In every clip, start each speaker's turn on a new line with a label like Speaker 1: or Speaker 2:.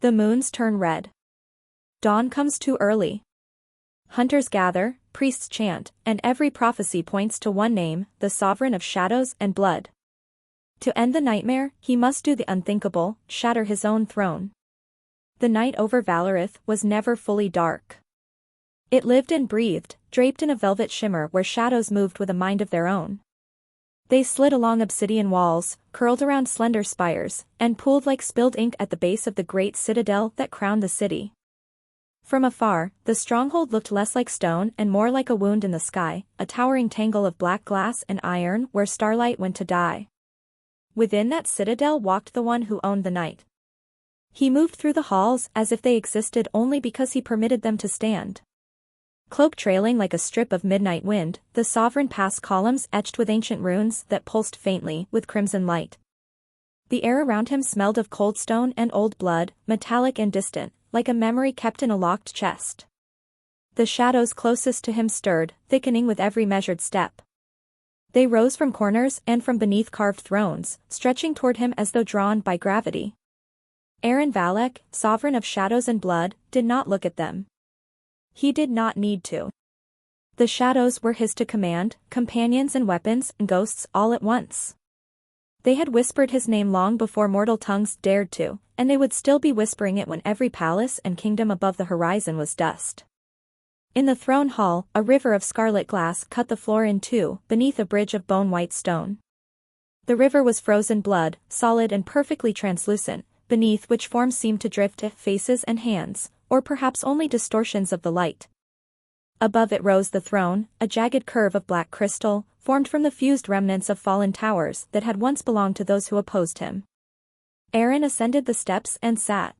Speaker 1: The moons turn red. Dawn comes too early. Hunters gather, priests chant, and every prophecy points to one name, the sovereign of shadows and blood. To end the nightmare, he must do the unthinkable, shatter his own throne. The night over Valorith was never fully dark. It lived and breathed, draped in a velvet shimmer where shadows moved with a mind of their own. They slid along obsidian walls, curled around slender spires, and pooled like spilled ink at the base of the great citadel that crowned the city. From afar, the stronghold looked less like stone and more like a wound in the sky, a towering tangle of black glass and iron where starlight went to die. Within that citadel walked the one who owned the night. He moved through the halls as if they existed only because he permitted them to stand. Cloak trailing like a strip of midnight wind, the sovereign passed columns etched with ancient runes that pulsed faintly with crimson light. The air around him smelled of cold stone and old blood, metallic and distant, like a memory kept in a locked chest. The shadows closest to him stirred, thickening with every measured step. They rose from corners and from beneath carved thrones, stretching toward him as though drawn by gravity. Aaron Valek, sovereign of shadows and blood, did not look at them. He did not need to. The shadows were his to command, companions and weapons and ghosts all at once. They had whispered his name long before mortal tongues dared to, and they would still be whispering it when every palace and kingdom above the horizon was dust. In the throne hall, a river of scarlet glass cut the floor in two, beneath a bridge of bone-white stone. The river was frozen blood, solid and perfectly translucent, beneath which forms seemed to drift faces and hands, or perhaps only distortions of the light. Above it rose the throne, a jagged curve of black crystal, formed from the fused remnants of fallen towers that had once belonged to those who opposed him. Aaron ascended the steps and sat.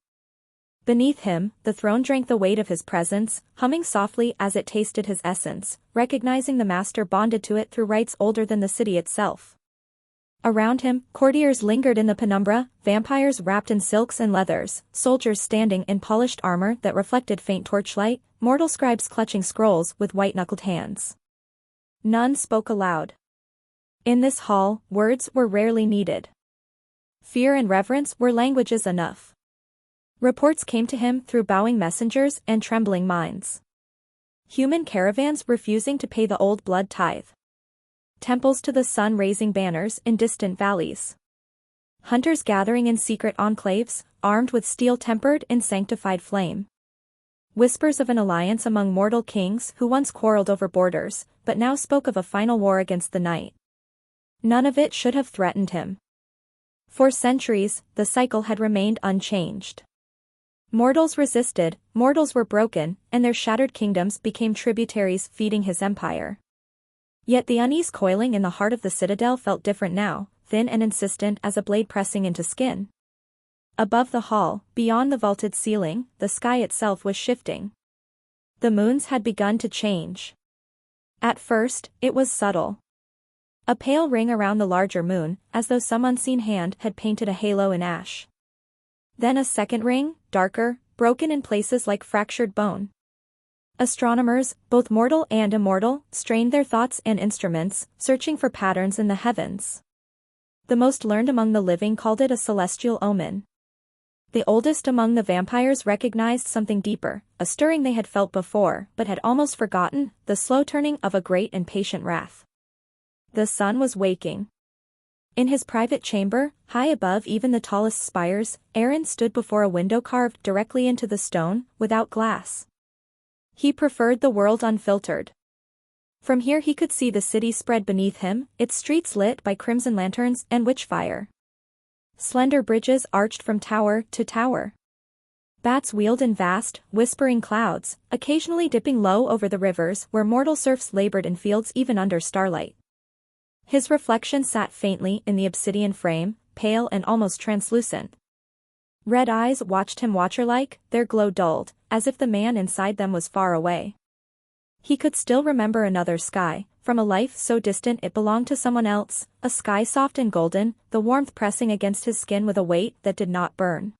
Speaker 1: Beneath him, the throne drank the weight of his presence, humming softly as it tasted his essence, recognizing the master bonded to it through rites older than the city itself. Around him, courtiers lingered in the penumbra, vampires wrapped in silks and leathers, soldiers standing in polished armor that reflected faint torchlight, mortal scribes clutching scrolls with white-knuckled hands. None spoke aloud. In this hall, words were rarely needed. Fear and reverence were languages enough. Reports came to him through bowing messengers and trembling minds. Human caravans refusing to pay the old blood tithe. Temples to the sun raising banners in distant valleys. Hunters gathering in secret enclaves, armed with steel tempered in sanctified flame. Whispers of an alliance among mortal kings who once quarreled over borders, but now spoke of a final war against the night. None of it should have threatened him. For centuries, the cycle had remained unchanged. Mortals resisted, mortals were broken, and their shattered kingdoms became tributaries feeding his empire. Yet the unease coiling in the heart of the citadel felt different now, thin and insistent as a blade pressing into skin. Above the hall, beyond the vaulted ceiling, the sky itself was shifting. The moons had begun to change. At first, it was subtle. A pale ring around the larger moon, as though some unseen hand had painted a halo in ash. Then a second ring, darker, broken in places like fractured bone. Astronomers, both mortal and immortal, strained their thoughts and instruments, searching for patterns in the heavens. The most learned among the living called it a celestial omen. The oldest among the vampires recognized something deeper, a stirring they had felt before but had almost forgotten, the slow turning of a great and patient wrath. The sun was waking. In his private chamber, high above even the tallest spires, Aaron stood before a window carved directly into the stone, without glass. He preferred the world unfiltered. From here he could see the city spread beneath him, its streets lit by crimson lanterns and witchfire. Slender bridges arched from tower to tower. Bats wheeled in vast, whispering clouds, occasionally dipping low over the rivers where mortal serfs labored in fields even under starlight. His reflection sat faintly in the obsidian frame, pale and almost translucent. Red eyes watched him watcher-like, their glow dulled, as if the man inside them was far away. He could still remember another sky, from a life so distant it belonged to someone else, a sky soft and golden, the warmth pressing against his skin with a weight that did not burn.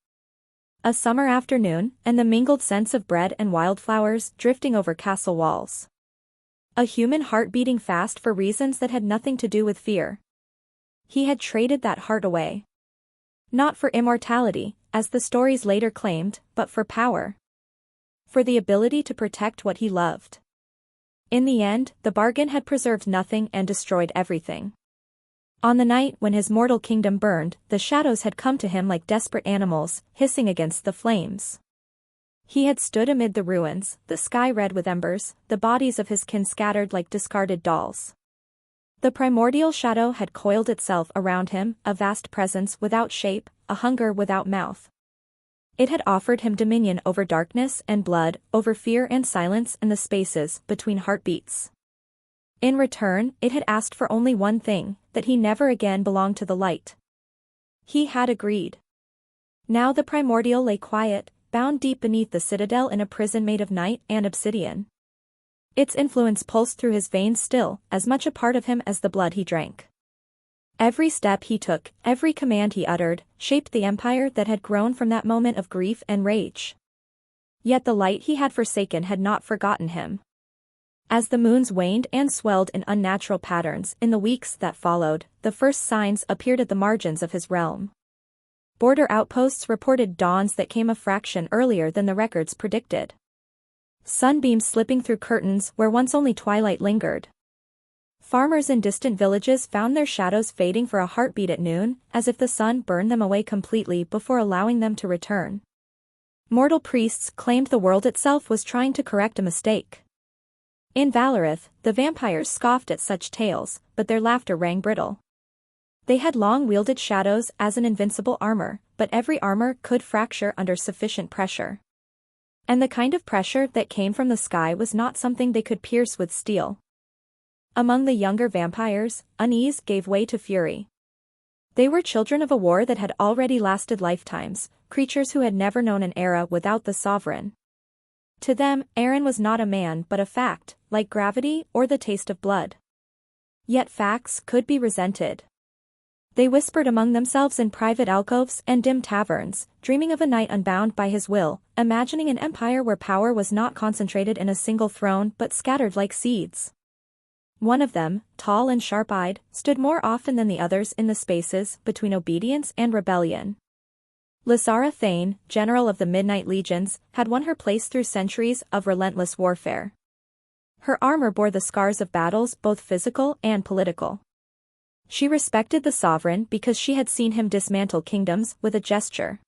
Speaker 1: A summer afternoon, and the mingled scents of bread and wildflowers drifting over castle walls. A human heart beating fast for reasons that had nothing to do with fear. He had traded that heart away. Not for immortality, as the stories later claimed, but for power. For the ability to protect what he loved. In the end, the bargain had preserved nothing and destroyed everything. On the night when his mortal kingdom burned, the shadows had come to him like desperate animals, hissing against the flames. He had stood amid the ruins, the sky red with embers, the bodies of his kin scattered like discarded dolls. The primordial shadow had coiled itself around him, a vast presence without shape, a hunger without mouth. It had offered him dominion over darkness and blood, over fear and silence in the spaces between heartbeats. In return, it had asked for only one thing, that he never again belonged to the light. He had agreed. Now the primordial lay quiet, bound deep beneath the citadel in a prison made of night and obsidian. Its influence pulsed through his veins still, as much a part of him as the blood he drank. Every step he took, every command he uttered, shaped the empire that had grown from that moment of grief and rage. Yet the light he had forsaken had not forgotten him. As the moons waned and swelled in unnatural patterns in the weeks that followed, the first signs appeared at the margins of his realm. Border outposts reported dawns that came a fraction earlier than the records predicted. Sunbeams slipping through curtains where once only twilight lingered. Farmers in distant villages found their shadows fading for a heartbeat at noon, as if the sun burned them away completely before allowing them to return. Mortal priests claimed the world itself was trying to correct a mistake. In Valorith, the vampires scoffed at such tales, but their laughter rang brittle. They had long wielded shadows as an invincible armor, but every armor could fracture under sufficient pressure. And the kind of pressure that came from the sky was not something they could pierce with steel. Among the younger vampires, unease gave way to fury. They were children of a war that had already lasted lifetimes, creatures who had never known an era without the sovereign. To them, Aaron was not a man but a fact, like gravity or the taste of blood. Yet facts could be resented. They whispered among themselves in private alcoves and dim taverns, dreaming of a night unbound by his will, imagining an empire where power was not concentrated in a single throne but scattered like seeds. One of them, tall and sharp-eyed, stood more often than the others in the spaces between obedience and rebellion. Lysara Thane, general of the Midnight Legions, had won her place through centuries of relentless warfare. Her armor bore the scars of battles both physical and political. She respected the sovereign because she had seen him dismantle kingdoms with a gesture.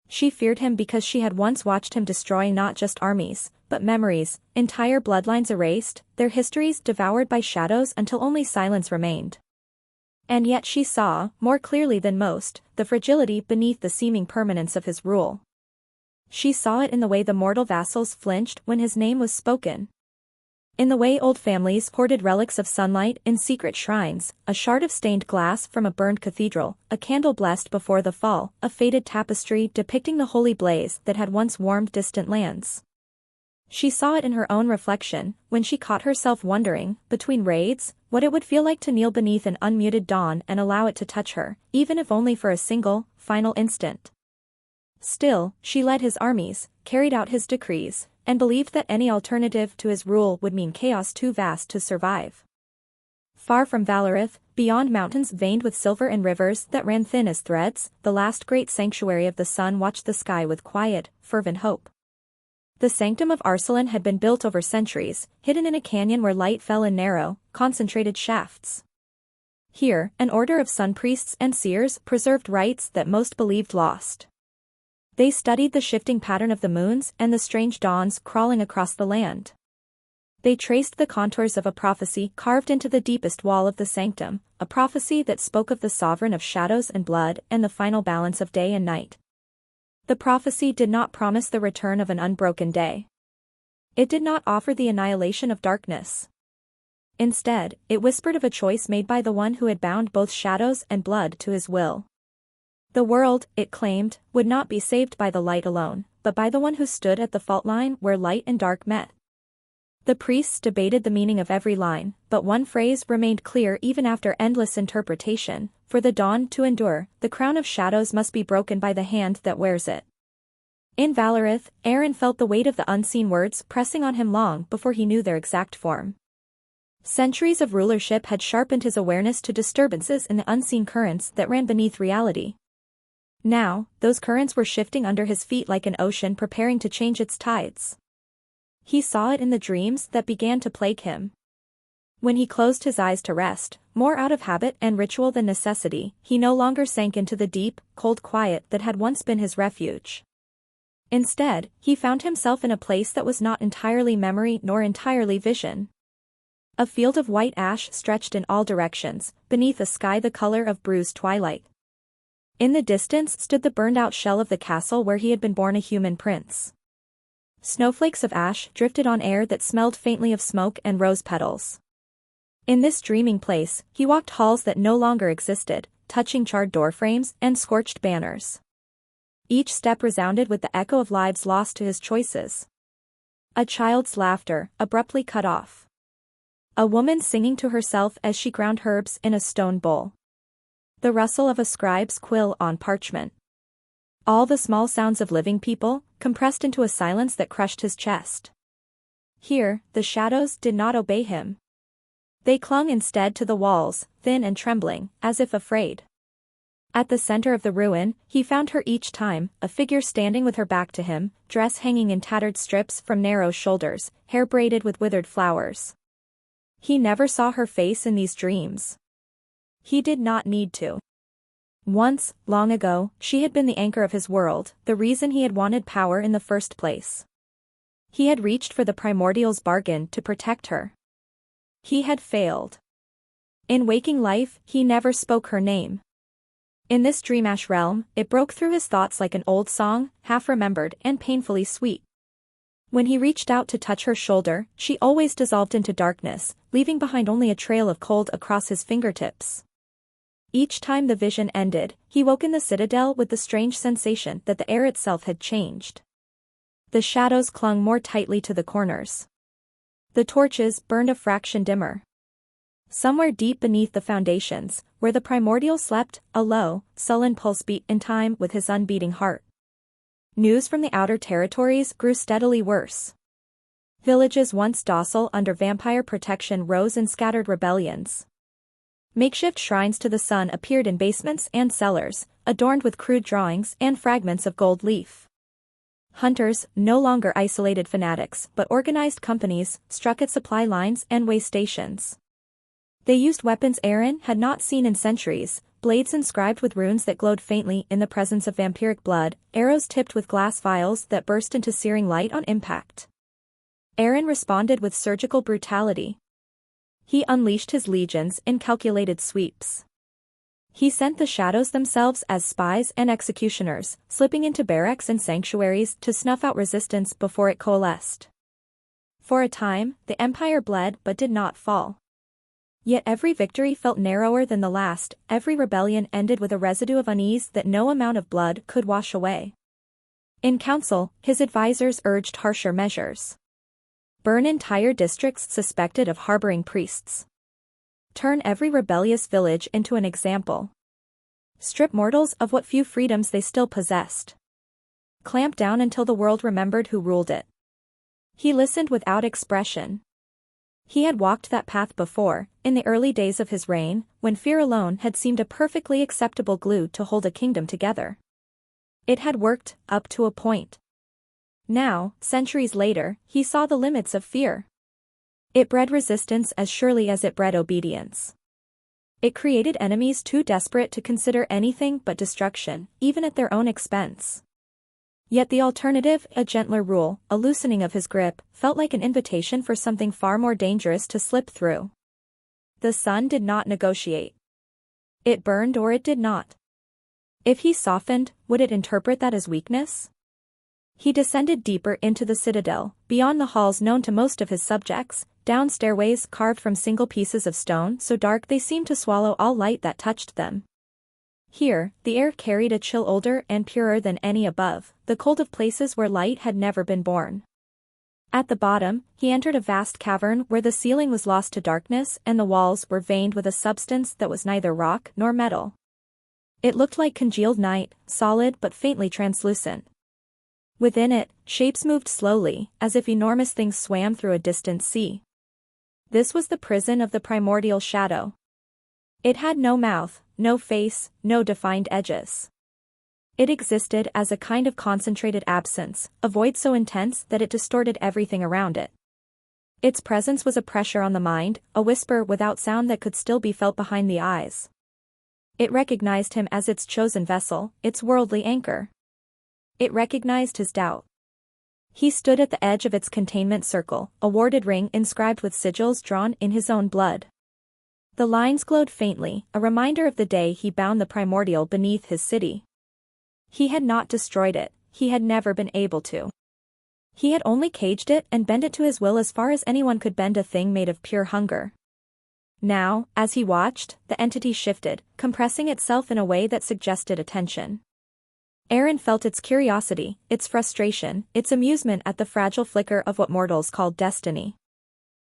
Speaker 1: She feared him because she had once watched him destroy not just armies, but memories, entire bloodlines erased, their histories devoured by shadows until only silence remained. And yet she saw, more clearly than most, the fragility beneath the seeming permanence of his rule. She saw it in the way the mortal vassals flinched when his name was spoken. In the way old families hoarded relics of sunlight in secret shrines, a shard of stained glass from a burned cathedral, a candle blessed before the fall, a faded tapestry depicting the holy blaze that had once warmed distant lands. She saw it in her own reflection, when she caught herself wondering, between raids, what it would feel like to kneel beneath an unmuted dawn and allow it to touch her, even if only for a single, final instant. Still, she led his armies, carried out his decrees, and believed that any alternative to his rule would mean chaos too vast to survive. Far from Valorith, beyond mountains veined with silver and rivers that ran thin as threads, the last great sanctuary of the sun watched the sky with quiet, fervent hope. The sanctum of Arsalan had been built over centuries, hidden in a canyon where light fell in narrow, concentrated shafts. Here, an order of sun priests and seers preserved rites that most believed lost. They studied the shifting pattern of the moons and the strange dawns crawling across the land. They traced the contours of a prophecy carved into the deepest wall of the sanctum, a prophecy that spoke of the sovereign of shadows and blood and the final balance of day and night. The prophecy did not promise the return of an unbroken day. It did not offer the annihilation of darkness. Instead, it whispered of a choice made by the one who had bound both shadows and blood to his will. The world, it claimed, would not be saved by the light alone, but by the one who stood at the fault line where light and dark met. The priests debated the meaning of every line, but one phrase remained clear even after endless interpretation: for the dawn to endure, the crown of shadows must be broken by the hand that wears it. In Valorith, Aaron felt the weight of the unseen words pressing on him long before he knew their exact form. Centuries of rulership had sharpened his awareness to disturbances in the unseen currents that ran beneath reality. Now, those currents were shifting under his feet like an ocean preparing to change its tides. He saw it in the dreams that began to plague him. When he closed his eyes to rest, more out of habit and ritual than necessity, he no longer sank into the deep, cold quiet that had once been his refuge. Instead, he found himself in a place that was not entirely memory nor entirely vision. A field of white ash stretched in all directions, beneath a sky the color of bruised twilight. In the distance stood the burned-out shell of the castle where he had been born a human prince. Snowflakes of ash drifted on air that smelled faintly of smoke and rose petals. In this dreaming place, he walked halls that no longer existed, touching charred doorframes and scorched banners. Each step resounded with the echo of lives lost to his choices. A child's laughter, abruptly cut off. A woman singing to herself as she ground herbs in a stone bowl. The rustle of a scribe's quill on parchment. All the small sounds of living people, compressed into a silence that crushed his chest. Here, the shadows did not obey him. They clung instead to the walls, thin and trembling, as if afraid. At the center of the ruin, he found her each time, a figure standing with her back to him, dress hanging in tattered strips from narrow shoulders, hair braided with withered flowers. He never saw her face in these dreams. He did not need to. Once, long ago, she had been the anchor of his world, the reason he had wanted power in the first place. He had reached for the primordial's bargain to protect her. He had failed. In waking life, he never spoke her name. In this dream-ash realm, it broke through his thoughts like an old song, half-remembered and painfully sweet. When he reached out to touch her shoulder, she always dissolved into darkness, leaving behind only a trail of cold across his fingertips. Each time the vision ended, he woke in the citadel with the strange sensation that the air itself had changed. The shadows clung more tightly to the corners. The torches burned a fraction dimmer. Somewhere deep beneath the foundations, where the primordial slept, a low, sullen pulse beat in time with his unbeating heart. News from the outer territories grew steadily worse. Villages once docile under vampire protection rose in scattered rebellions. Makeshift shrines to the sun appeared in basements and cellars, adorned with crude drawings and fragments of gold leaf. Hunters, no longer isolated fanatics but organized companies, struck at supply lines and way stations. They used weapons Aaron had not seen in centuries, blades inscribed with runes that glowed faintly in the presence of vampiric blood, arrows tipped with glass vials that burst into searing light on impact. Aaron responded with surgical brutality. He unleashed his legions in calculated sweeps. He sent the shadows themselves as spies and executioners, slipping into barracks and sanctuaries to snuff out resistance before it coalesced. For a time, the empire bled but did not fall. Yet every victory felt narrower than the last, every rebellion ended with a residue of unease that no amount of blood could wash away. In council, his advisors urged harsher measures. Burn entire districts suspected of harboring priests. Turn every rebellious village into an example. Strip mortals of what few freedoms they still possessed. Clamp down until the world remembered who ruled it. He listened without expression. He had walked that path before, in the early days of his reign, when fear alone had seemed a perfectly acceptable glue to hold a kingdom together. It had worked, up to a point. Now, centuries later, he saw the limits of fear. It bred resistance as surely as it bred obedience. It created enemies too desperate to consider anything but destruction, even at their own expense. Yet the alternative, a gentler rule, a loosening of his grip, felt like an invitation for something far more dangerous to slip through. The sun did not negotiate. It burned or it did not. If he softened, would it interpret that as weakness? He descended deeper into the citadel, beyond the halls known to most of his subjects, down stairways carved from single pieces of stone so dark they seemed to swallow all light that touched them. Here, the air carried a chill older and purer than any above, the cold of places where light had never been born. At the bottom, he entered a vast cavern where the ceiling was lost to darkness and the walls were veined with a substance that was neither rock nor metal. It looked like congealed night, solid but faintly translucent. Within it, shapes moved slowly, as if enormous things swam through a distant sea. This was the prison of the primordial shadow. It had no mouth, no face, no defined edges. It existed as a kind of concentrated absence, a void so intense that it distorted everything around it. Its presence was a pressure on the mind, a whisper without sound that could still be felt behind the eyes. It recognized him as its chosen vessel, its worldly anchor. It recognized his doubt. He stood at the edge of its containment circle, a warded ring inscribed with sigils drawn in his own blood. The lines glowed faintly, a reminder of the day he bound the primordial beneath his city. He had not destroyed it, he had never been able to. He had only caged it and bent it to his will as far as anyone could bend a thing made of pure hunger. Now, as he watched, the entity shifted, compressing itself in a way that suggested attention. Aaron felt its curiosity, its frustration, its amusement at the fragile flicker of what mortals called destiny.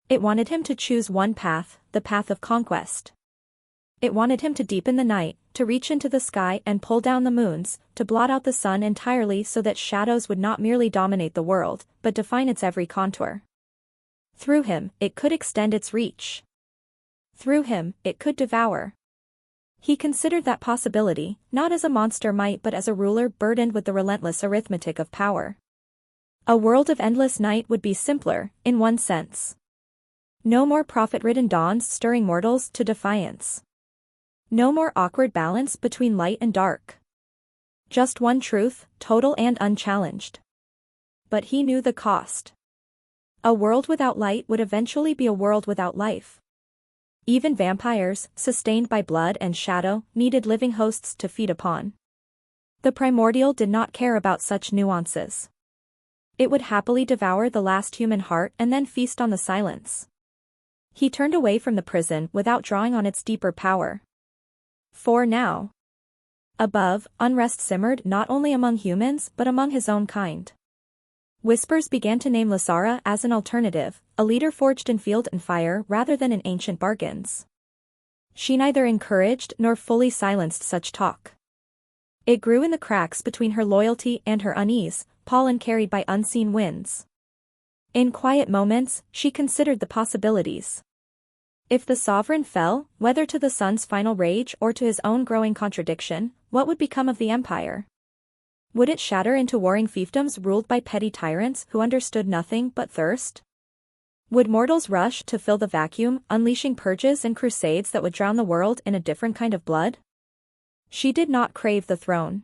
Speaker 1: It wanted him to choose one path, the path of conquest. It wanted him to deepen the night, to reach into the sky and pull down the moons, to blot out the sun entirely so that shadows would not merely dominate the world, but define its every contour. Through him, it could extend its reach. Through him, it could devour. He considered that possibility, not as a monster might but as a ruler burdened with the relentless arithmetic of power. A world of endless night would be simpler, in one sense. No more prophet-ridden dawns stirring mortals to defiance. No more awkward balance between light and dark. Just one truth, total and unchallenged. But he knew the cost. A world without light would eventually be a world without life. Even vampires, sustained by blood and shadow, needed living hosts to feed upon. The primordial did not care about such nuances. It would happily devour the last human heart and then feast on the silence. He turned away from the prison without drawing on its deeper power. For now. Above, unrest simmered not only among humans but among his own kind. Whispers began to name Lysara as an alternative, a leader forged in field and fire rather than in ancient bargains. She neither encouraged nor fully silenced such talk. It grew in the cracks between her loyalty and her unease, pollen carried by unseen winds. In quiet moments, she considered the possibilities. If the sovereign fell, whether to the sun's final rage or to his own growing contradiction, what would become of the empire? Would it shatter into warring fiefdoms ruled by petty tyrants who understood nothing but thirst? Would mortals rush to fill the vacuum, unleashing purges and crusades that would drown the world in a different kind of blood? She did not crave the throne.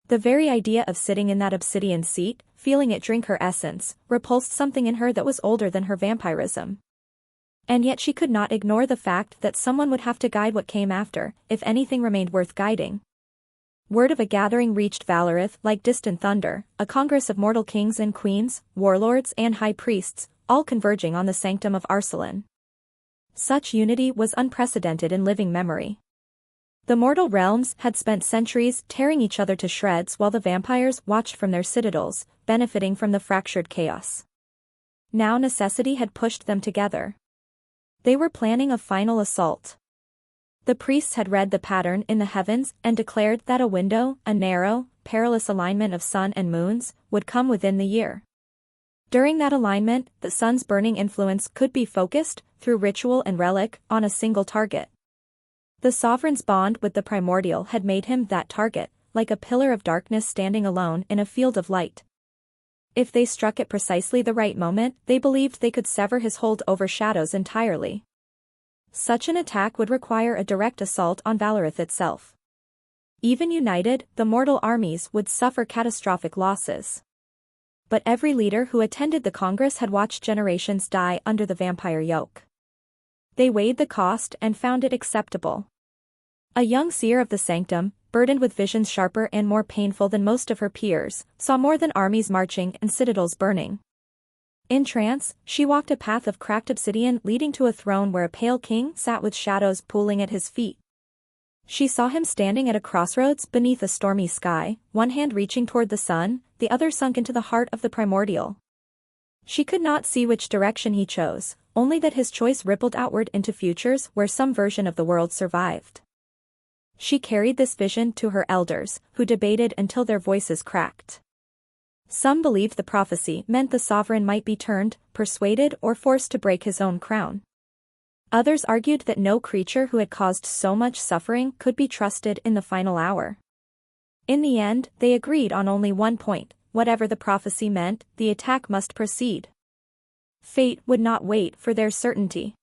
Speaker 1: The very idea of sitting in that obsidian seat, feeling it drink her essence, repulsed something in her that was older than her vampirism. And yet she could not ignore the fact that someone would have to guide what came after, if anything remained worth guiding. Word of a gathering reached Valorith like distant thunder, a congress of mortal kings and queens, warlords and high priests, all converging on the sanctum of Arsalan. Such unity was unprecedented in living memory. The mortal realms had spent centuries tearing each other to shreds while the vampires watched from their citadels, benefiting from the fractured chaos. Now necessity had pushed them together. They were planning a final assault. The priests had read the pattern in the heavens and declared that a window, a narrow, perilous alignment of sun and moons, would come within the year. During that alignment, the sun's burning influence could be focused, through ritual and relic, on a single target. The sovereign's bond with the primordial had made him that target, like a pillar of darkness standing alone in a field of light. If they struck at precisely the right moment, they believed they could sever his hold over shadows entirely. Such an attack would require a direct assault on Valorith itself. Even united, the mortal armies would suffer catastrophic losses. But every leader who attended the Congress had watched generations die under the vampire yoke. They weighed the cost and found it acceptable. A young seer of the sanctum, burdened with visions sharper and more painful than most of her peers, saw more than armies marching and citadels burning. In trance, she walked a path of cracked obsidian leading to a throne where a pale king sat with shadows pooling at his feet. She saw him standing at a crossroads beneath a stormy sky, one hand reaching toward the sun, the other sunk into the heart of the primordial. She could not see which direction he chose, only that his choice rippled outward into futures where some version of the world survived. She carried this vision to her elders, who debated until their voices cracked. Some believed the prophecy meant the sovereign might be turned, persuaded or forced to break his own crown. Others argued that no creature who had caused so much suffering could be trusted in the final hour. In the end, they agreed on only one point: whatever the prophecy meant, the attack must proceed. Fate would not wait for their certainty.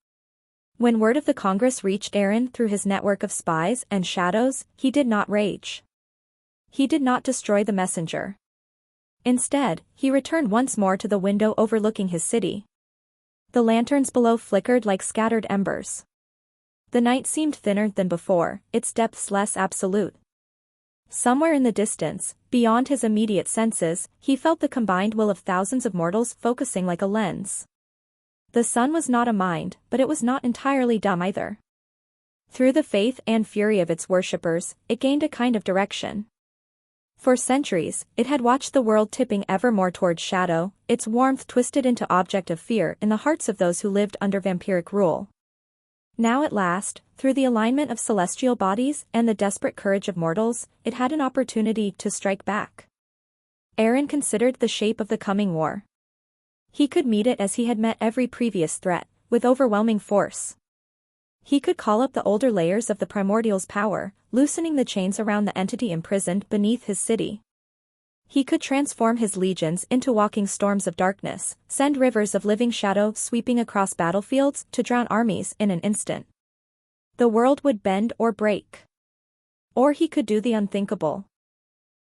Speaker 1: When word of the Congress reached Aaron through his network of spies and shadows, he did not rage. He did not destroy the messenger. Instead, he returned once more to the window overlooking his city. The lanterns below flickered like scattered embers. The night seemed thinner than before, its depths less absolute. Somewhere in the distance, beyond his immediate senses, he felt the combined will of thousands of mortals focusing like a lens. The sun was not a mind, but it was not entirely dumb either. Through the faith and fury of its worshippers, it gained a kind of direction. For centuries, it had watched the world tipping ever more towards shadow, its warmth twisted into object of fear in the hearts of those who lived under vampiric rule. Now at last, through the alignment of celestial bodies and the desperate courage of mortals, it had an opportunity to strike back. Aaron considered the shape of the coming war. He could meet it as he had met every previous threat, with overwhelming force. He could call up the older layers of the primordial's power, loosening the chains around the entity imprisoned beneath his city. He could transform his legions into walking storms of darkness, send rivers of living shadow sweeping across battlefields to drown armies in an instant. The world would bend or break. Or he could do the unthinkable.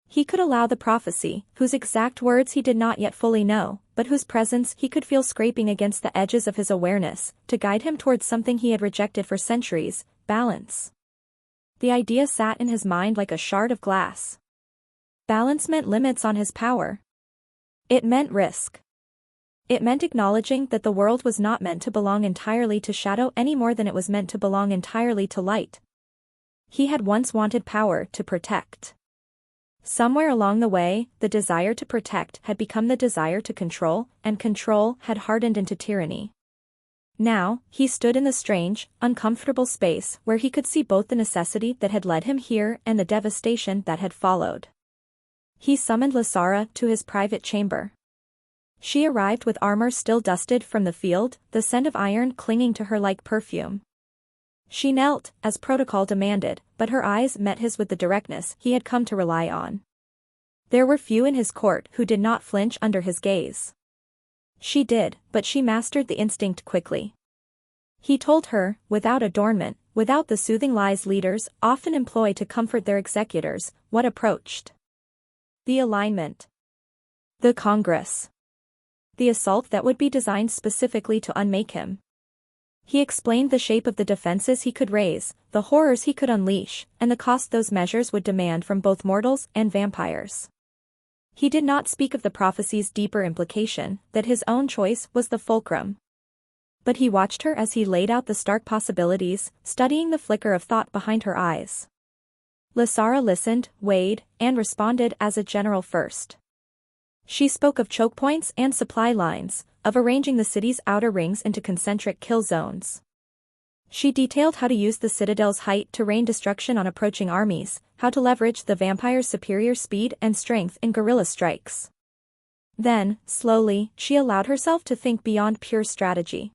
Speaker 1: He could allow the prophecy, whose exact words he did not yet fully know, but whose presence he could feel scraping against the edges of his awareness, to guide him towards something he had rejected for centuries: balance. The idea sat in his mind like a shard of glass. Balance meant limits on his power. It meant risk. It meant acknowledging that the world was not meant to belong entirely to shadow any more than it was meant to belong entirely to light. He had once wanted power to protect. Somewhere along the way, the desire to protect had become the desire to control, and control had hardened into tyranny. Now, he stood in the strange, uncomfortable space where he could see both the necessity that had led him here and the devastation that had followed. He summoned Lysara to his private chamber. She arrived with armor still dusted from the field, the scent of iron clinging to her like perfume. She knelt, as protocol demanded, but her eyes met his with the directness he had come to rely on. There were few in his court who did not flinch under his gaze. She did, but she mastered the instinct quickly. He told her, without adornment, without the soothing lies leaders often employ to comfort their executors, what approached. The alignment. The Congress. The assault that would be designed specifically to unmake him. He explained the shape of the defenses he could raise, the horrors he could unleash, and the cost those measures would demand from both mortals and vampires. He did not speak of the prophecy's deeper implication, that his own choice was the fulcrum. But he watched her as he laid out the stark possibilities, studying the flicker of thought behind her eyes. Lysara listened, weighed, and responded as a general first. She spoke of choke points and supply lines, of arranging the city's outer rings into concentric kill zones. She detailed how to use the citadel's height to rain destruction on approaching armies, how to leverage the vampire's superior speed and strength in guerrilla strikes. Then, slowly, she allowed herself to think beyond pure strategy.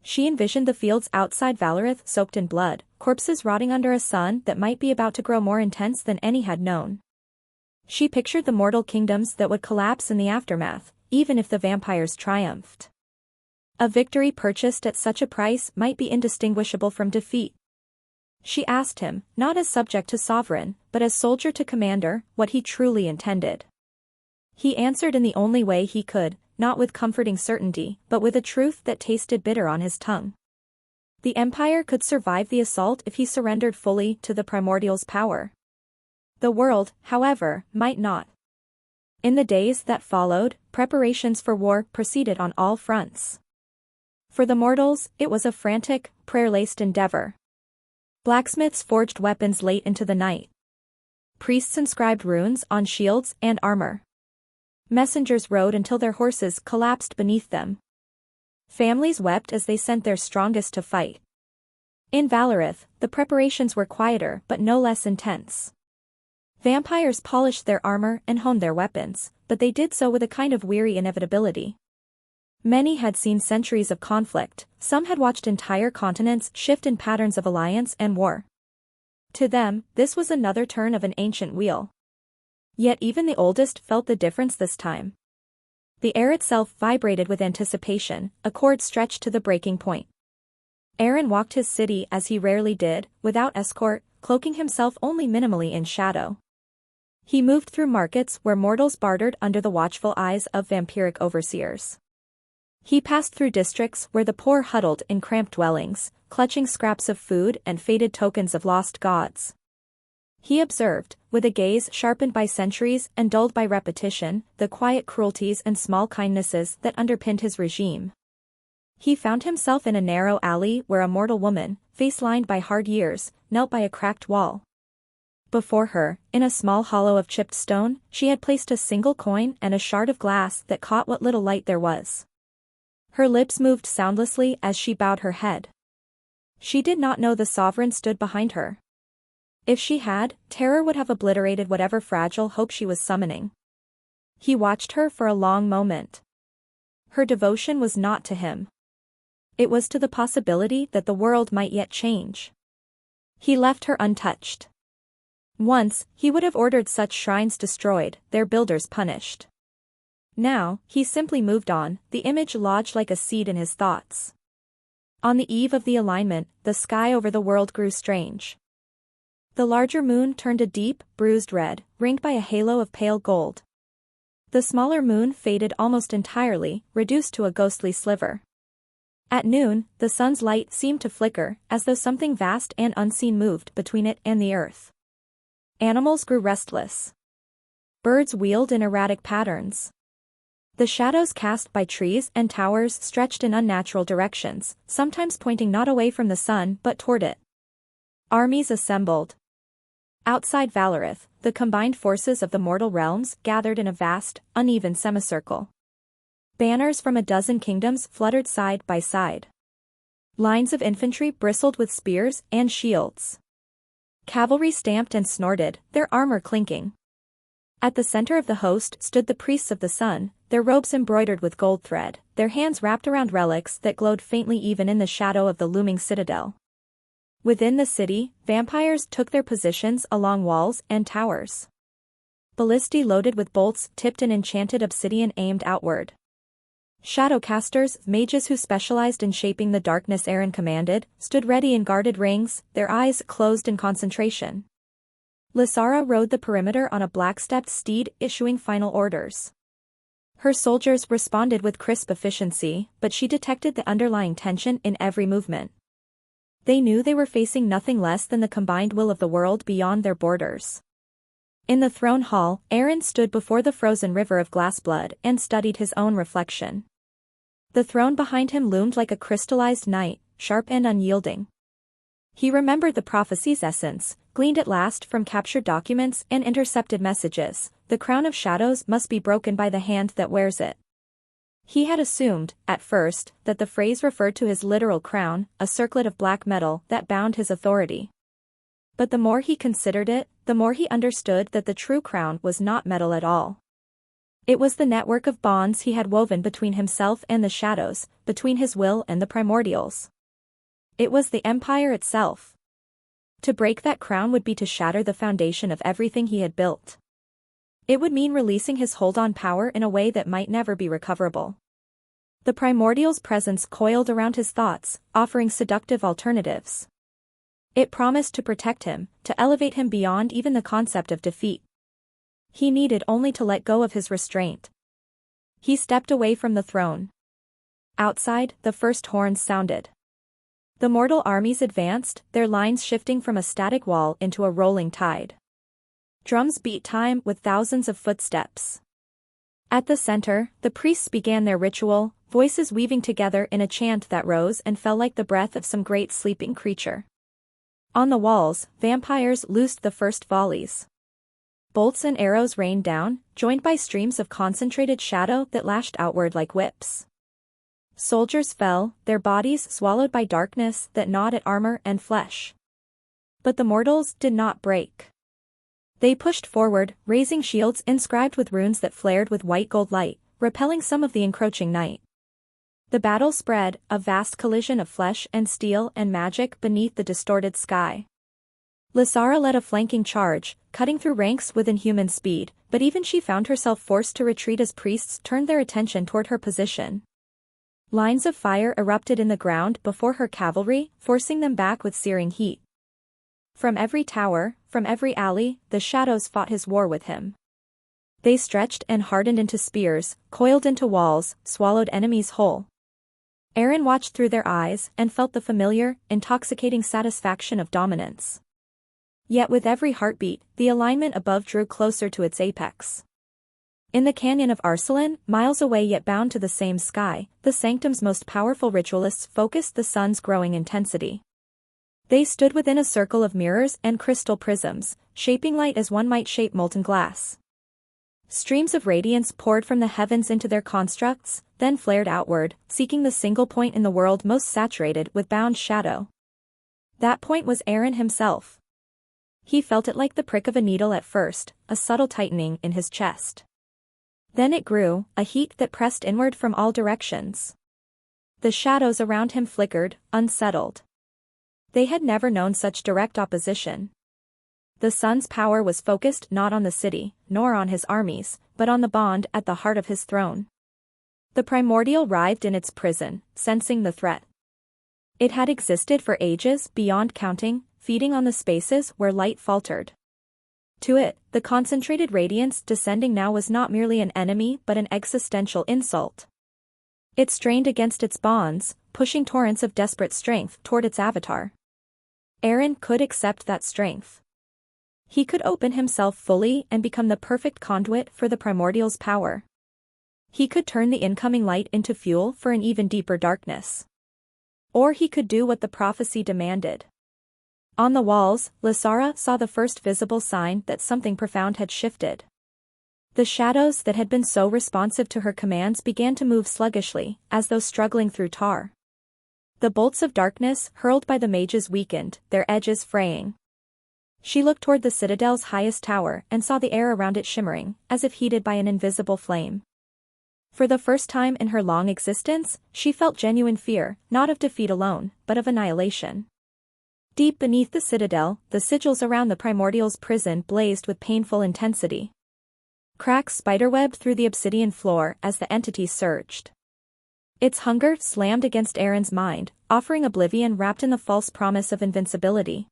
Speaker 1: She envisioned the fields outside Valorith soaked in blood, corpses rotting under a sun that might be about to grow more intense than any had known. She pictured the mortal kingdoms that would collapse in the aftermath, even if the vampires triumphed. A victory purchased at such a price might be indistinguishable from defeat. She asked him, not as subject to sovereign, but as soldier to commander, what he truly intended. He answered in the only way he could, not with comforting certainty, but with a truth that tasted bitter on his tongue. The Empire could survive the assault if he surrendered fully to the primordial's power. The world, however, might not. In the days that followed, preparations for war proceeded on all fronts. For the mortals, it was a frantic, prayer-laced endeavor. Blacksmiths forged weapons late into the night. Priests inscribed runes on shields and armor. Messengers rode until their horses collapsed beneath them. Families wept as they sent their strongest to fight. In Valorith, the preparations were quieter but no less intense. Vampires polished their armor and honed their weapons, but they did so with a kind of weary inevitability. Many had seen centuries of conflict, some had watched entire continents shift in patterns of alliance and war. To them, this was another turn of an ancient wheel. Yet even the oldest felt the difference this time. The air itself vibrated with anticipation, a cord stretched to the breaking point. Aaron walked his city as he rarely did, without escort, cloaking himself only minimally in shadow. He moved through markets where mortals bartered under the watchful eyes of vampiric overseers. He passed through districts where the poor huddled in cramped dwellings, clutching scraps of food and faded tokens of lost gods. He observed, with a gaze sharpened by centuries and dulled by repetition, the quiet cruelties and small kindnesses that underpinned his regime. He found himself in a narrow alley where a mortal woman, face lined by hard years, knelt by a cracked wall. Before her, in a small hollow of chipped stone, she had placed a single coin and a shard of glass that caught what little light there was. Her lips moved soundlessly as she bowed her head. She did not know the sovereign stood behind her. If she had, terror would have obliterated whatever fragile hope she was summoning. He watched her for a long moment. Her devotion was not to him. It was to the possibility that the world might yet change. He left her untouched. Once, he would have ordered such shrines destroyed, their builders punished. Now, he simply moved on, the image lodged like a seed in his thoughts. On the eve of the alignment, the sky over the world grew strange. The larger moon turned a deep, bruised red, ringed by a halo of pale gold. The smaller moon faded almost entirely, reduced to a ghostly sliver. At noon, the sun's light seemed to flicker, as though something vast and unseen moved between it and the earth. Animals grew restless. Birds wheeled in erratic patterns. The shadows cast by trees and towers stretched in unnatural directions, sometimes pointing not away from the sun but toward it. Armies assembled. Outside Valorith, the combined forces of the mortal realms gathered in a vast, uneven semicircle. Banners from a dozen kingdoms fluttered side by side. Lines of infantry bristled with spears and shields. Cavalry stamped and snorted, their armor clinking. At the center of the host stood the priests of the sun, their robes embroidered with gold thread, their hands wrapped around relics that glowed faintly even in the shadow of the looming citadel. Within the city, vampires took their positions along walls and towers. Ballistae loaded with bolts tipped in enchanted obsidian aimed outward. Shadowcasters, mages who specialized in shaping the darkness Aaron commanded, stood ready in guarded rings, their eyes closed in concentration. Lysara rode the perimeter on a black-stepped steed issuing final orders. Her soldiers responded with crisp efficiency, but she detected the underlying tension in every movement. They knew they were facing nothing less than the combined will of the world beyond their borders. In the throne hall, Aaron stood before the frozen river of glass blood and studied his own reflection. The throne behind him loomed like a crystallized knight, sharp and unyielding. He remembered the prophecy's essence, gleaned at last from captured documents and intercepted messages. The crown of shadows must be broken by the hand that wears it. He had assumed, at first, that the phrase referred to his literal crown, a circlet of black metal that bound his authority. But the more he considered it, the more he understood that the true crown was not metal at all. It was the network of bonds he had woven between himself and the shadows, between his will and the primordials. It was the empire itself. To break that crown would be to shatter the foundation of everything he had built. It would mean releasing his hold on power in a way that might never be recoverable. The primordial's presence coiled around his thoughts, offering seductive alternatives. It promised to protect him, to elevate him beyond even the concept of defeat. He needed only to let go of his restraint. He stepped away from the throne. Outside, the first horns sounded. The mortal armies advanced, their lines shifting from a static wall into a rolling tide. Drums beat time with thousands of footsteps. At the center, the priests began their ritual, voices weaving together in a chant that rose and fell like the breath of some great sleeping creature. On the walls, vampires loosed the first volleys. Bolts and arrows rained down, joined by streams of concentrated shadow that lashed outward like whips. Soldiers fell, their bodies swallowed by darkness that gnawed at armor and flesh. But the mortals did not break. They pushed forward, raising shields inscribed with runes that flared with white gold light, repelling some of the encroaching night. The battle spread, a vast collision of flesh and steel and magic beneath the distorted sky. Lysara led a flanking charge, cutting through ranks with inhuman speed, but even she found herself forced to retreat as priests turned their attention toward her position. Lines of fire erupted in the ground before her cavalry, forcing them back with searing heat. From every tower, from every alley, the shadows fought his war with him. They stretched and hardened into spears, coiled into walls, swallowed enemies whole. Aaron watched through their eyes and felt the familiar, intoxicating satisfaction of dominance. Yet with every heartbeat, the alignment above drew closer to its apex. In the canyon of Arsalan, miles away yet bound to the same sky, the sanctum's most powerful ritualists focused the sun's growing intensity. They stood within a circle of mirrors and crystal prisms, shaping light as one might shape molten glass. Streams of radiance poured from the heavens into their constructs, then flared outward, seeking the single point in the world most saturated with bound shadow. That point was Aaron himself. He felt it like the prick of a needle at first, a subtle tightening in his chest. Then it grew, a heat that pressed inward from all directions. The shadows around him flickered, unsettled. They had never known such direct opposition. The sun's power was focused not on the city, nor on his armies, but on the bond at the heart of his throne. The primordial writhed in its prison, sensing the threat. It had existed for ages beyond counting, feeding on the spaces where light faltered. To it, the concentrated radiance descending now was not merely an enemy but an existential insult. It strained against its bonds, pushing torrents of desperate strength toward its avatar. Aaron could accept that strength. He could open himself fully and become the perfect conduit for the primordial's power. He could turn the incoming light into fuel for an even deeper darkness. Or he could do what the prophecy demanded. On the walls, Lysara saw the first visible sign that something profound had shifted. The shadows that had been so responsive to her commands began to move sluggishly, as though struggling through tar. The bolts of darkness hurled by the mages weakened, their edges fraying. She looked toward the citadel's highest tower and saw the air around it shimmering, as if heated by an invisible flame. For the first time in her long existence, she felt genuine fear, not of defeat alone, but of annihilation. Deep beneath the citadel, the sigils around the primordial's prison blazed with painful intensity. Cracks spiderwebbed through the obsidian floor as the entity surged. Its hunger slammed against Aaron's mind, offering oblivion wrapped in the false promise of invincibility.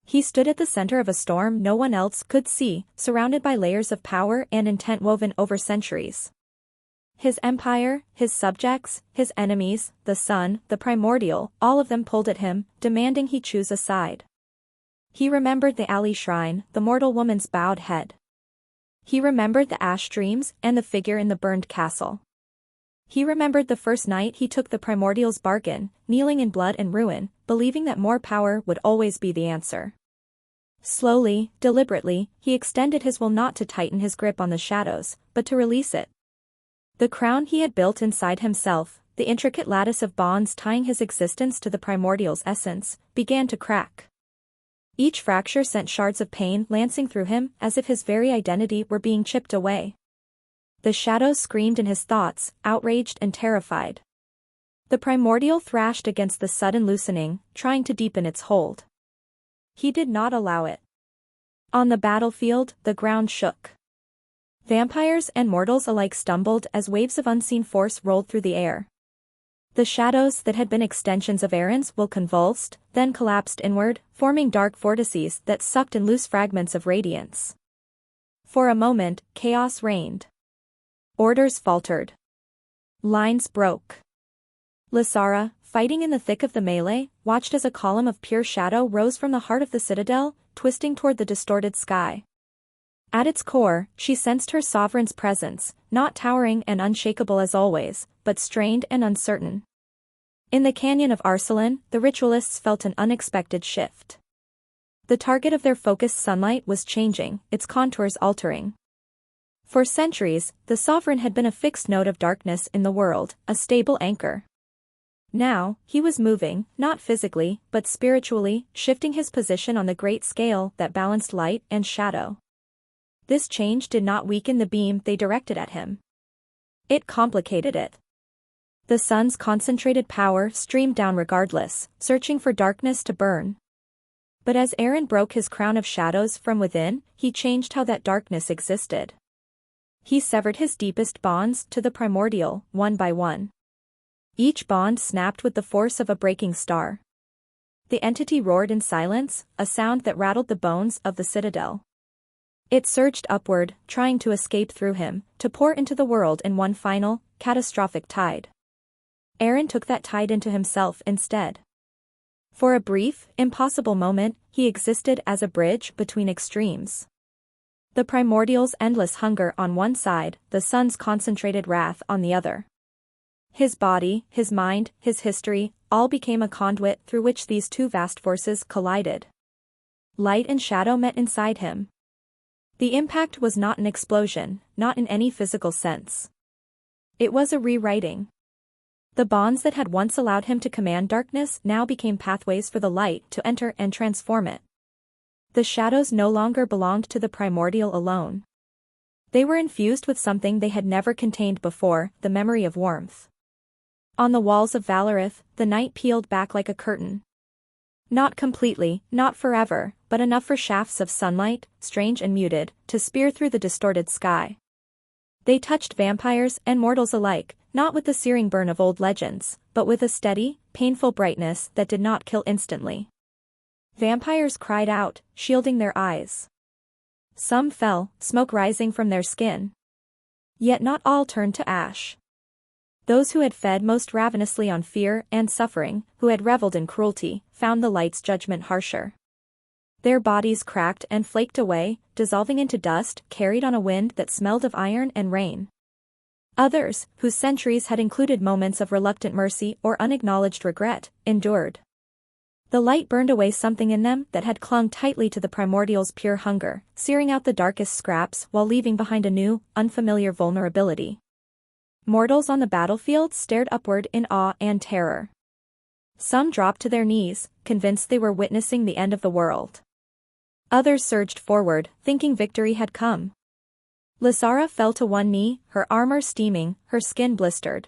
Speaker 1: He stood at the center of a storm no one else could see, surrounded by layers of power and intent woven over centuries. His empire, his subjects, his enemies, the sun, the primordial, all of them pulled at him, demanding he choose a side. He remembered the alley shrine, the mortal woman's bowed head. He remembered the ash dreams and the figure in the burned castle. He remembered the first night he took the primordial's bargain, kneeling in blood and ruin, believing that more power would always be the answer. Slowly, deliberately, he extended his will not to tighten his grip on the shadows, but to release it. The crown he had built inside himself, the intricate lattice of bonds tying his existence to the primordial's essence, began to crack. Each fracture sent shards of pain lancing through him as if his very identity were being chipped away. The shadows screamed in his thoughts, outraged and terrified. The primordial thrashed against the sudden loosening, trying to deepen its hold. He did not allow it. On the battlefield, the ground shook. Vampires and mortals alike stumbled as waves of unseen force rolled through the air. The shadows that had been extensions of Aaron's will convulsed, then collapsed inward, forming dark vortices that sucked in loose fragments of radiance. For a moment, chaos reigned. Orders faltered. Lines broke. Lysara, fighting in the thick of the melee, watched as a column of pure shadow rose from the heart of the citadel, twisting toward the distorted sky. At its core, she sensed her sovereign's presence, not towering and unshakable as always, but strained and uncertain. In the canyon of Arsalan, the ritualists felt an unexpected shift. The target of their focused sunlight was changing, its contours altering. For centuries, the sovereign had been a fixed node of darkness in the world, a stable anchor. Now, he was moving, not physically, but spiritually, shifting his position on the great scale that balanced light and shadow. This change did not weaken the beam they directed at him. It complicated it. The sun's concentrated power streamed down regardless, searching for darkness to burn. But as Aaron broke his crown of shadows from within, he changed how that darkness existed. He severed his deepest bonds to the primordial, one by one. Each bond snapped with the force of a breaking star. The entity roared in silence, a sound that rattled the bones of the citadel. It surged upward, trying to escape through him, to pour into the world in one final, catastrophic tide. Aaron took that tide into himself instead. For a brief, impossible moment, he existed as a bridge between extremes. The primordial's endless hunger on one side, the sun's concentrated wrath on the other. His body, his mind, his history, all became a conduit through which these two vast forces collided. Light and shadow met inside him. The impact was not an explosion, not in any physical sense. It was a rewriting. The bonds that had once allowed him to command darkness now became pathways for the light to enter and transform it. The shadows no longer belonged to the primordial alone. They were infused with something they had never contained before, the memory of warmth. On the walls of Valorith, the night peeled back like a curtain. Not completely, not forever, but enough for shafts of sunlight, strange and muted, to spear through the distorted sky. They touched vampires and mortals alike, not with the searing burn of old legends, but with a steady, painful brightness that did not kill instantly. Vampires cried out, shielding their eyes. Some fell, smoke rising from their skin. Yet not all turned to ash. Those who had fed most ravenously on fear and suffering, who had reveled in cruelty, found the light's judgment harsher. Their bodies cracked and flaked away, dissolving into dust carried on a wind that smelled of iron and rain. Others, whose centuries had included moments of reluctant mercy or unacknowledged regret, endured. The light burned away something in them that had clung tightly to the primordial's pure hunger, searing out the darkest scraps while leaving behind a new, unfamiliar vulnerability. Mortals on the battlefield stared upward in awe and terror. Some dropped to their knees, convinced they were witnessing the end of the world. Others surged forward, thinking victory had come. Lysara fell to one knee, her armor steaming, her skin blistered.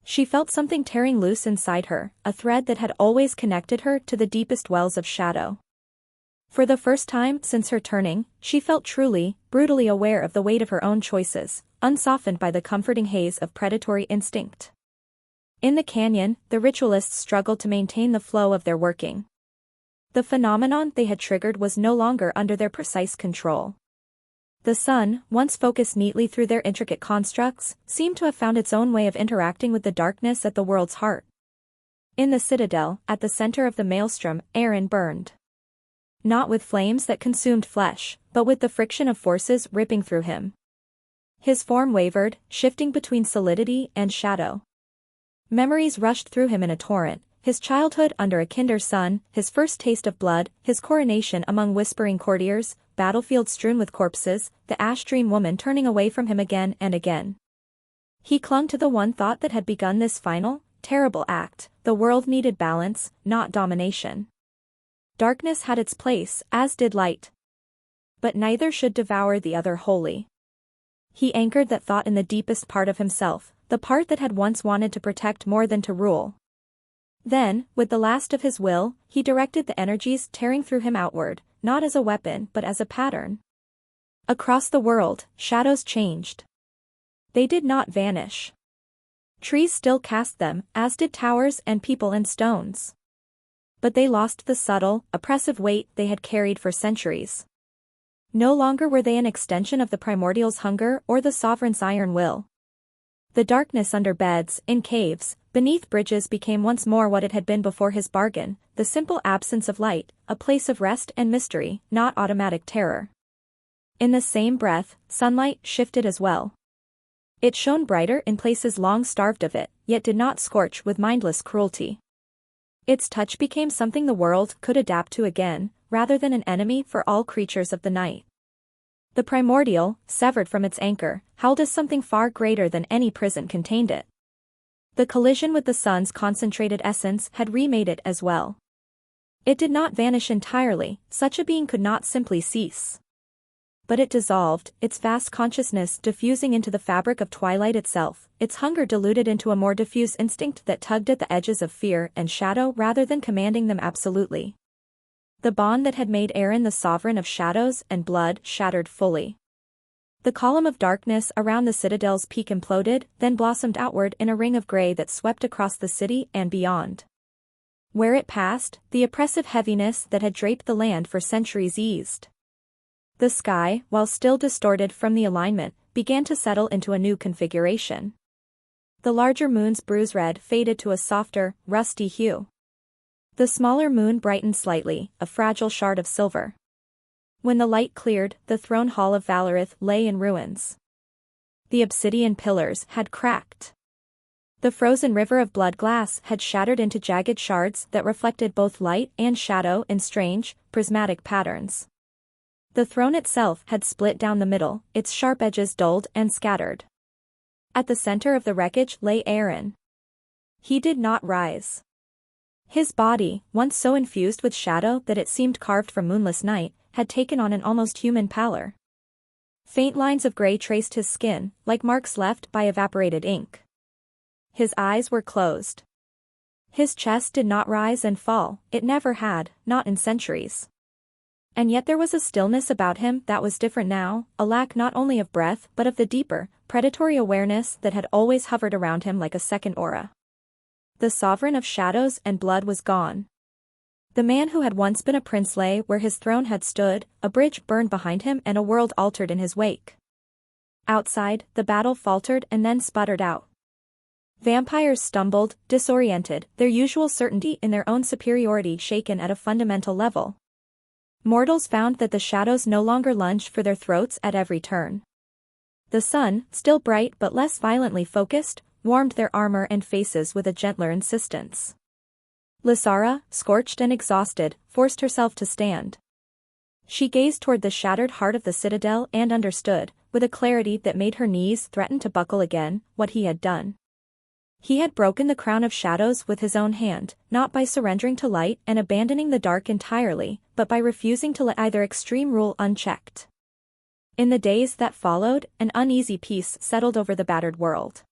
Speaker 1: She felt something tearing loose inside her, a thread that had always connected her to the deepest wells of shadow. For the first time since her turning, she felt truly, brutally aware of the weight of her own choices, unsoftened by the comforting haze of predatory instinct. In the canyon, the ritualists struggled to maintain the flow of their working. The phenomenon they had triggered was no longer under their precise control. The sun, once focused neatly through their intricate constructs, seemed to have found its own way of interacting with the darkness at the world's heart. In the citadel, at the center of the maelstrom, Aaron burned. Not with flames that consumed flesh, but with the friction of forces ripping through him. His form wavered, shifting between solidity and shadow. Memories rushed through him in a torrent, his childhood under a kinder sun, his first taste of blood, his coronation among whispering courtiers, battlefields strewn with corpses, the ash dream woman turning away from him again and again. He clung to the one thought that had begun this final, terrible act: the world needed balance, not domination. Darkness had its place, as did light. But neither should devour the other wholly. He anchored that thought in the deepest part of himself, the part that had once wanted to protect more than to rule. Then, with the last of his will, he directed the energies tearing through him outward, not as a weapon but as a pattern. Across the world, shadows changed. They did not vanish. Trees still cast them, as did towers and people and stones. But they lost the subtle, oppressive weight they had carried for centuries. No longer were they an extension of the primordial's hunger or the sovereign's iron will. The darkness under beds, in caves, beneath bridges became once more what it had been before his bargain, the simple absence of light, a place of rest and mystery, not automatic terror. In the same breath, sunlight shifted as well. It shone brighter in places long starved of it, yet did not scorch with mindless cruelty. Its touch became something the world could adapt to again, rather than an enemy for all creatures of the night. The primordial, severed from its anchor, held as something far greater than any prison contained it. The collision with the sun's concentrated essence had remade it as well. It did not vanish entirely, such a being could not simply cease. But it dissolved, its vast consciousness diffusing into the fabric of twilight itself, its hunger diluted into a more diffuse instinct that tugged at the edges of fear and shadow rather than commanding them absolutely. The bond that had made Aaron the sovereign of shadows and blood shattered fully. The column of darkness around the citadel's peak imploded, then blossomed outward in a ring of gray that swept across the city and beyond. Where it passed, the oppressive heaviness that had draped the land for centuries eased. The sky, while still distorted from the alignment, began to settle into a new configuration. The larger moon's bruise red faded to a softer, rusty hue. The smaller moon brightened slightly, a fragile shard of silver. When the light cleared, the throne hall of Valorith lay in ruins. The obsidian pillars had cracked. The frozen river of blood glass had shattered into jagged shards that reflected both light and shadow in strange, prismatic patterns. The throne itself had split down the middle, its sharp edges dulled and scattered. At the center of the wreckage lay Aaron. He did not rise. His body, once so infused with shadow that it seemed carved from moonless night, had taken on an almost human pallor. Faint lines of gray traced his skin, like marks left by evaporated ink. His eyes were closed. His chest did not rise and fall, it never had, not in centuries. And yet there was a stillness about him that was different now, a lack not only of breath but of the deeper, predatory awareness that had always hovered around him like a second aura. The sovereign of shadows and blood was gone. The man who had once been a prince lay where his throne had stood, a bridge burned behind him and a world altered in his wake. Outside, the battle faltered and then sputtered out. Vampires stumbled, disoriented, their usual certainty in their own superiority shaken at a fundamental level. Mortals found that the shadows no longer lunged for their throats at every turn. The sun, still bright but less violently focused, warmed their armor and faces with a gentler insistence. Lysara, scorched and exhausted, forced herself to stand. She gazed toward the shattered heart of the citadel and understood, with a clarity that made her knees threaten to buckle again, what he had done. He had broken the crown of shadows with his own hand, not by surrendering to light and abandoning the dark entirely, but by refusing to let either extreme rule unchecked. In the days that followed, an uneasy peace settled over the battered world.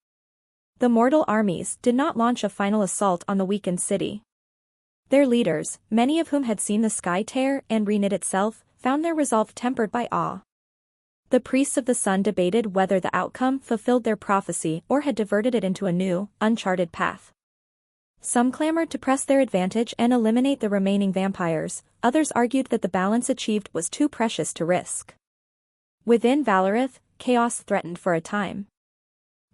Speaker 1: The mortal armies did not launch a final assault on the weakened city. Their leaders, many of whom had seen the sky tear and reknit itself, found their resolve tempered by awe. The priests of the sun debated whether the outcome fulfilled their prophecy or had diverted it into a new, uncharted path. Some clamored to press their advantage and eliminate the remaining vampires, others argued that the balance achieved was too precious to risk. Within Valorith, chaos threatened for a time.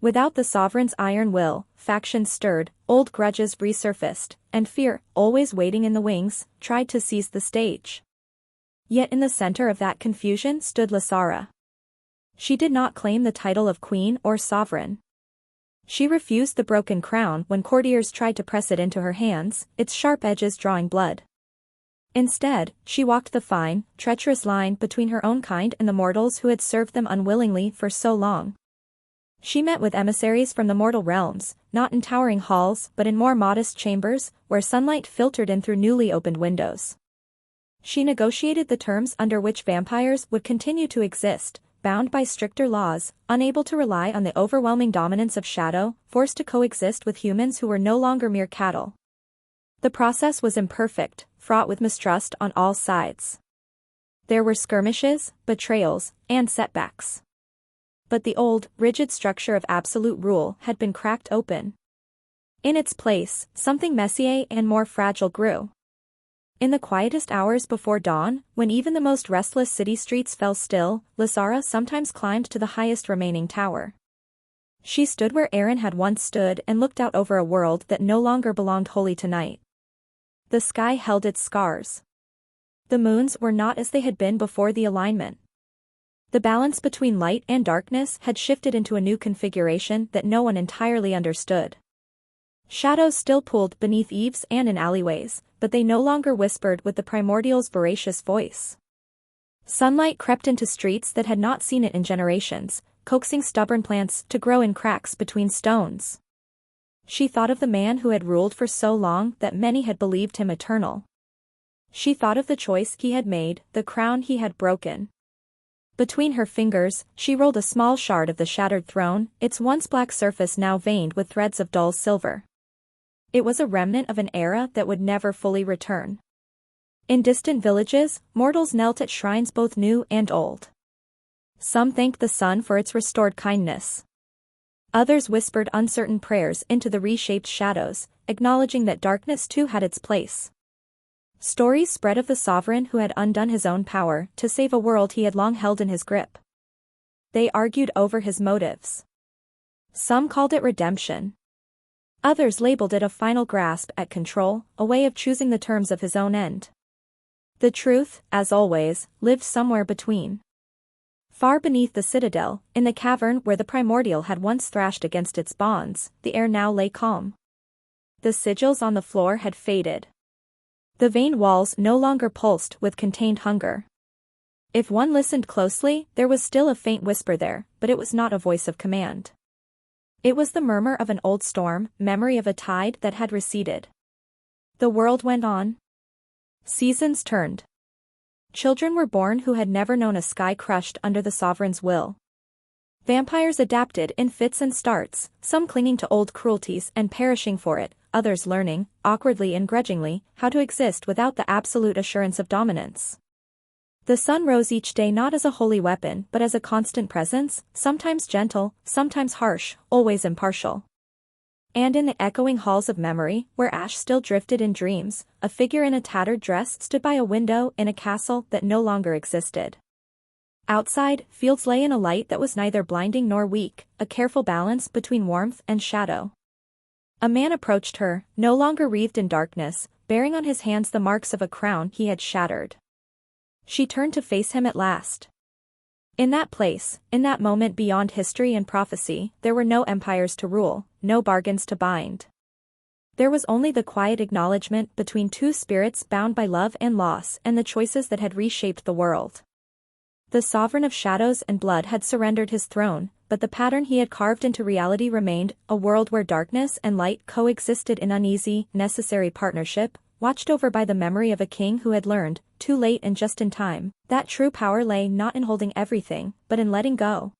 Speaker 1: Without the sovereign's iron will, factions stirred, old grudges resurfaced, and fear, always waiting in the wings, tried to seize the stage. Yet in the center of that confusion stood Lysara. She did not claim the title of queen or sovereign. She refused the broken crown when courtiers tried to press it into her hands, its sharp edges drawing blood. Instead, she walked the fine, treacherous line between her own kind and the mortals who had served them unwillingly for so long. She met with emissaries from the mortal realms, not in towering halls but in more modest chambers, where sunlight filtered in through newly opened windows. She negotiated the terms under which vampires would continue to exist, bound by stricter laws, unable to rely on the overwhelming dominance of shadow, forced to coexist with humans who were no longer mere cattle. The process was imperfect, fraught with mistrust on all sides. There were skirmishes, betrayals, and setbacks. But the old, rigid structure of absolute rule had been cracked open. In its place, something messier and more fragile grew. In the quietest hours before dawn, when even the most restless city streets fell still, Lysara sometimes climbed to the highest remaining tower. She stood where Aaron had once stood and looked out over a world that no longer belonged wholly to night. The sky held its scars. The moons were not as they had been before the alignment. The balance between light and darkness had shifted into a new configuration that no one entirely understood. Shadows still pooled beneath eaves and in alleyways, but they no longer whispered with the primordial's voracious voice. Sunlight crept into streets that had not seen it in generations, coaxing stubborn plants to grow in cracks between stones. She thought of the man who had ruled for so long that many had believed him eternal. She thought of the choice he had made, the crown he had broken. Between her fingers, she rolled a small shard of the shattered throne, its once black surface now veined with threads of dull silver. It was a remnant of an era that would never fully return. In distant villages, mortals knelt at shrines both new and old. Some thanked the sun for its restored kindness. Others whispered uncertain prayers into the reshaped shadows, acknowledging that darkness too had its place. Stories spread of the sovereign who had undone his own power to save a world he had long held in his grip. They argued over his motives. Some called it redemption. Others labeled it a final grasp at control, a way of choosing the terms of his own end. The truth, as always, lived somewhere between. Far beneath the citadel, in the cavern where the primordial had once thrashed against its bonds, the air now lay calm. The sigils on the floor had faded. The veined walls no longer pulsed with contained hunger. If one listened closely, there was still a faint whisper there, but it was not a voice of command. It was the murmur of an old storm, memory of a tide that had receded. The world went on. Seasons turned. Children were born who had never known a sky crushed under the sovereign's will. Vampires adapted in fits and starts, some clinging to old cruelties and perishing for it, others learning, awkwardly and grudgingly, how to exist without the absolute assurance of dominance. The sun rose each day not as a holy weapon but as a constant presence, sometimes gentle, sometimes harsh, always impartial. And in the echoing halls of memory, where ash still drifted in dreams, a figure in a tattered dress stood by a window in a castle that no longer existed. Outside, fields lay in a light that was neither blinding nor weak, a careful balance between warmth and shadow. A man approached her, no longer wreathed in darkness, bearing on his hands the marks of a crown he had shattered. She turned to face him at last. In that place, in that moment beyond history and prophecy, there were no empires to rule, no bargains to bind. There was only the quiet acknowledgement between two spirits bound by love and loss and the choices that had reshaped the world. The sovereign of shadows and blood had surrendered his throne, but the pattern he had carved into reality remained, a world where darkness and light coexisted in uneasy, necessary partnership, watched over by the memory of a king who had learned, too late and just in time, that true power lay not in holding everything, but in letting go.